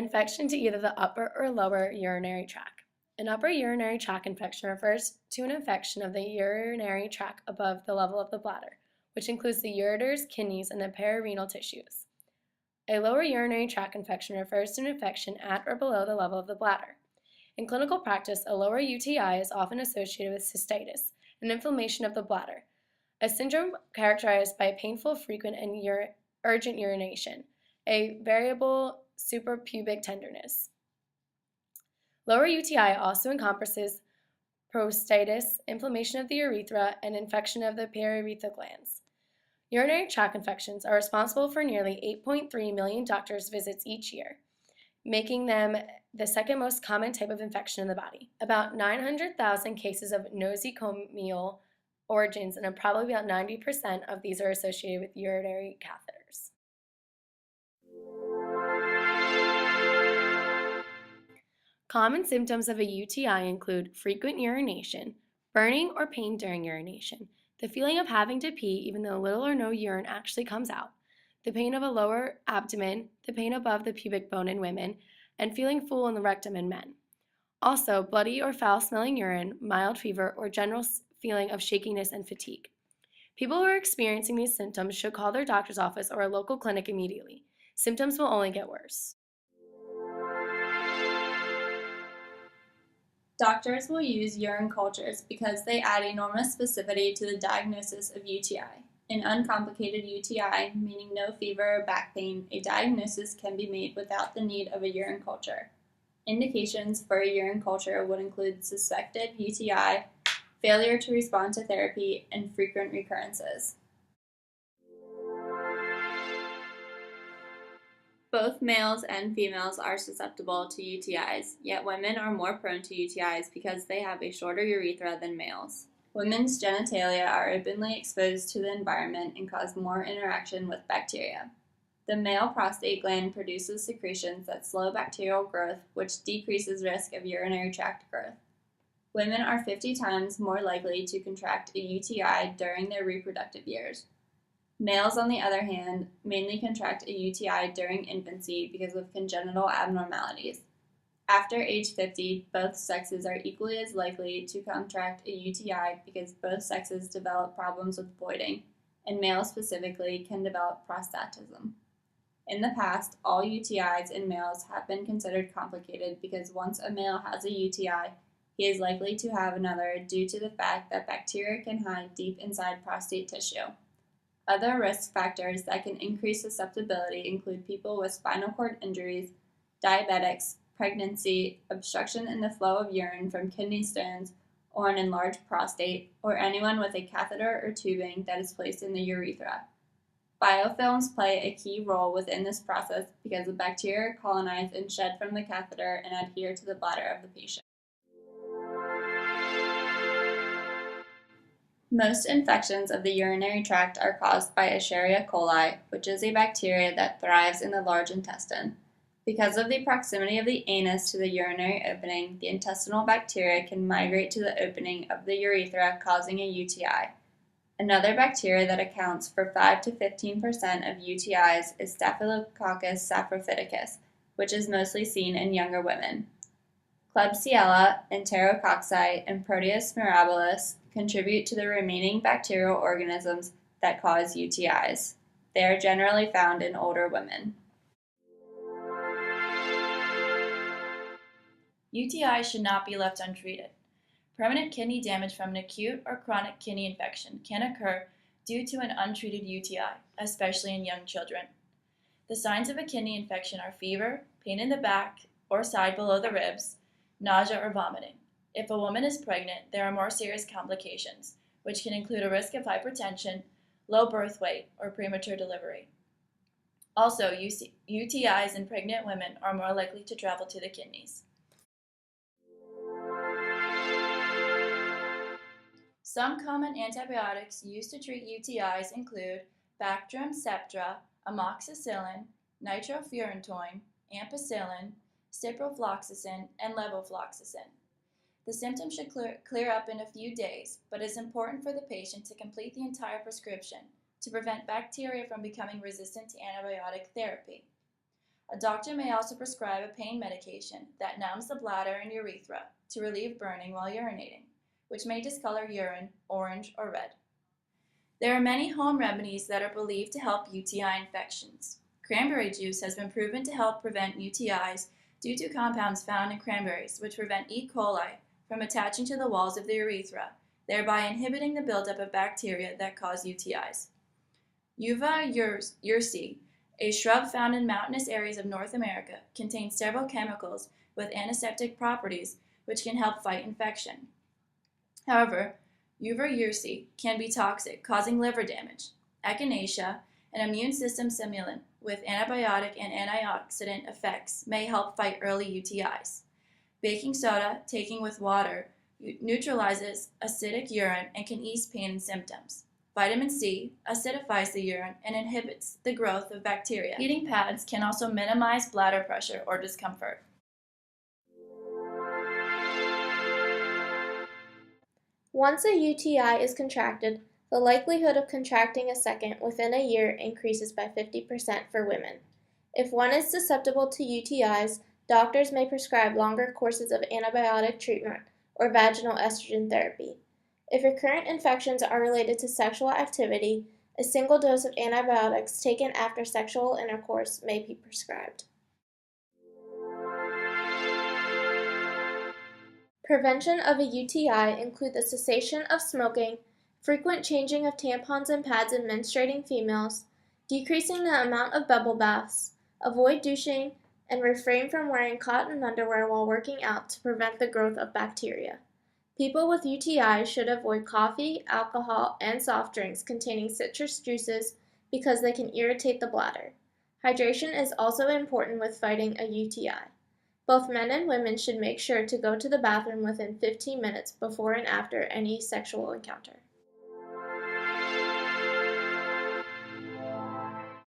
infection to either the upper or lower urinary tract. An upper urinary tract infection refers to an infection of the urinary tract above the level of the bladder, which includes the ureters, kidneys, and the perirenal tissues. A lower urinary tract infection refers to an infection at or below the level of the bladder. In clinical practice, a lower UTI is often associated with cystitis, an inflammation of the bladder, a syndrome characterized by painful, frequent, and urgent urination, a variable suprapubic tenderness. Lower UTI also encompasses prostatitis, inflammation of the urethra, and infection of the periurethral glands. Urinary tract infections are responsible for nearly 8.3 million doctor's visits each year, making them the second most common type of infection in the body. About 900,000 cases of nosocomial origins, and probably about 90% of these are associated with urinary catheters. Common symptoms of a UTI include frequent urination, burning or pain during urination, the feeling of having to pee even though little or no urine actually comes out, the pain of a lower abdomen, the pain above the pubic bone in women, and feeling full in the rectum in men. Also, bloody or foul-smelling urine, mild fever, or general feeling of shakiness and fatigue. People who are experiencing these symptoms should call their doctor's office or a local clinic immediately. Symptoms will only get worse. Doctors will use urine cultures because they add enormous specificity to the diagnosis of UTI. In uncomplicated UTI, meaning no fever or back pain, a diagnosis can be made without the need of a urine culture. Indications for a urine culture would include suspected UTI, failure to respond to therapy, and frequent recurrences. Both males and females are susceptible to UTIs, yet women are more prone to UTIs because they have a shorter urethra than males. Women's genitalia are openly exposed to the environment and cause more interaction with bacteria. The male prostate gland produces secretions that slow bacterial growth, which decreases risk of urinary tract growth. Women are 50 times more likely to contract a UTI during their reproductive years. Males, on the other hand, mainly contract a UTI during infancy because of congenital abnormalities. After age 50, both sexes are equally as likely to contract a UTI because both sexes develop problems with voiding, and males specifically can develop prostatism. In the past, all UTIs in males have been considered complicated because once a male has a UTI, he is likely to have another due to the fact that bacteria can hide deep inside prostate tissue. Other risk factors that can increase susceptibility include people with spinal cord injuries, diabetics, pregnancy, obstruction in the flow of urine from kidney stones or an enlarged prostate, or anyone with a catheter or tubing that is placed in the urethra. Biofilms play a key role within this process because the bacteria colonize and shed from the catheter and adhere to the bladder of the patient. Most infections of the urinary tract are caused by Escherichia coli, which is a bacteria that thrives in the large intestine. Because of the proximity of the anus to the urinary opening, the intestinal bacteria can migrate to the opening of the urethra, causing a UTI. Another bacteria that accounts for 5 to 15% of UTIs is Staphylococcus saprophyticus, which is mostly seen in younger women. Klebsiella, Enterococci, and Proteus mirabilis contribute to the remaining bacterial organisms that cause UTIs. They are generally found in older women. UTI should not be left untreated. Permanent kidney damage from an acute or chronic kidney infection can occur due to an untreated UTI, especially in young children. The signs of a kidney infection are fever, pain in the back or side below the ribs, nausea or vomiting. If a woman is pregnant, there are more serious complications, which can include a risk of hypertension, low birth weight, or premature delivery. Also, UTIs in pregnant women are more likely to travel to the kidneys. Some common antibiotics used to treat UTIs include Bactrim, Septra, amoxicillin, nitrofurantoin, ampicillin, ciprofloxacin, and levofloxacin. The symptoms should clear up in a few days, but it is important for the patient to complete the entire prescription to prevent bacteria from becoming resistant to antibiotic therapy. A doctor may also prescribe a pain medication that numbs the bladder and urethra to relieve burning while urinating, which may discolor urine orange or red. There are many home remedies that are believed to help UTI infections. Cranberry juice has been proven to help prevent UTIs due to compounds found in cranberries which prevent E. coli from attaching to the walls of the urethra, thereby inhibiting the buildup of bacteria that cause UTIs. Uva ursi, a shrub found in mountainous areas of North America, contains several chemicals with antiseptic properties which can help fight infection. However, Uva ursi can be toxic, causing liver damage. Echinacea, an immune system stimulant with antibiotic and antioxidant effects, may help fight early UTIs. Baking soda, taken with water, neutralizes acidic urine and can ease pain and symptoms. Vitamin C acidifies the urine and inhibits the growth of bacteria. Heating pads can also minimize bladder pressure or discomfort. Once a UTI is contracted, the likelihood of contracting a second within a year increases by 50% for women. If one is susceptible to UTIs, doctors may prescribe longer courses of antibiotic treatment or vaginal estrogen therapy. If recurrent infections are related to sexual activity, a single dose of antibiotics taken after sexual intercourse may be prescribed. Prevention of a UTI include the cessation of smoking, frequent changing of tampons and pads in menstruating females, decreasing the amount of bubble baths, avoid douching, and refrain from wearing cotton underwear while working out to prevent the growth of bacteria. People with UTI should avoid coffee, alcohol, and soft drinks containing citrus juices because they can irritate the bladder. Hydration is also important with fighting a UTI. Both men and women should make sure to go to the bathroom within 15 minutes before and after any sexual encounter.